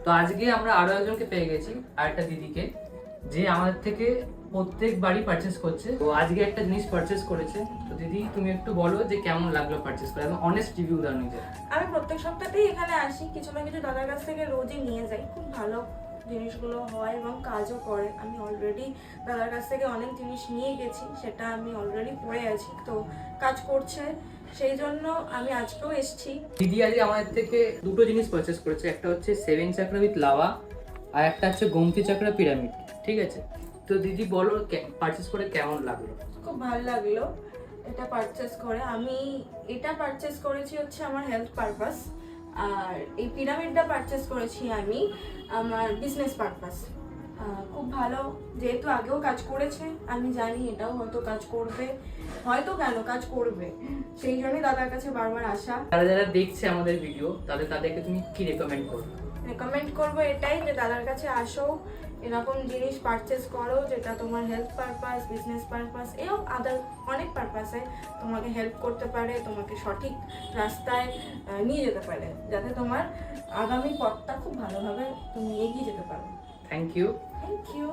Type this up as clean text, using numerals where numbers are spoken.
তো আজকে আমরা আরো একজনকে পেয়ে গেছি, আর একটা দিদিকে, যে আমাদের থেকে প্রত্যেকবারই পারচেস করছে। তো আজকে একটা জিনিস পারচেস করেছে। তো দিদি তুমি একটু বলো যে কেমন লাগলো পারচেস করে, এবং অনেস্ট রিভিউ দাও নিজে। আমি প্রত্যেক সপ্তাহতেই এখানে আসি, কিছু না কিছু দাদার কাছ থেকে রোজই নিয়ে যাই। খুব ভালো জিনিসগুলো হয় এবং কাজও করে। আমি অলরেডি দাদার কাছ থেকে অনেক জিনিস নিয়ে গেছি, সেটা আমি অলরেডি পরে আছি, তো কাজ করছে, সেই জন্য আমি আজকেও এসেছি। দিদি আজকে আমাদের থেকে দুটো জিনিস পারচেস করেছে, একটা হচ্ছে 7 চাকরা উইথ লাভা, আর একটা হচ্ছে গোমতি চাকরা পিরামিড। ঠিক আছে, তো দিদি বলো পারচেস করে কেমন লাগলো। খুব ভালো লাগলো এটা পারচেস করে। আমি এটা পারচেস করেছি হচ্ছে আমার হেলথ পারপাস, আর এই পিরামিডটা পারচেস করেছি আমি আমার বিজনেস পারপাস। খুব ভালো, যেহেতু আগেও কাজ করেছে, আমি জানি এটাও হয়তো কাজ করবে, হয়তো কেন কাজ করবে, সেই জন্যই দাদার কাছে বারবার আসা। যারা যারা দেখছে আমাদের ভিডিও, তাহলে তাদেরকে তুমি কি রেকমেন্ড করবে? রেকমেন্ড করবো এটাই যে দাদার কাছে আসো, এরকম জিনিস পারচেস করো যেটা তোমার হেলথ পারপাস, বিজনেস পারপাস, এও আদার অনেক পারপাসে তোমাকে হেল্প করতে পারে, তোমাকে সঠিক রাস্তায় নিয়ে যেতে পারে, যাতে তোমার আগামী পথটা খুব ভালোভাবে তুমি এগিয়ে যেতে পারো। Thank you. Thank you.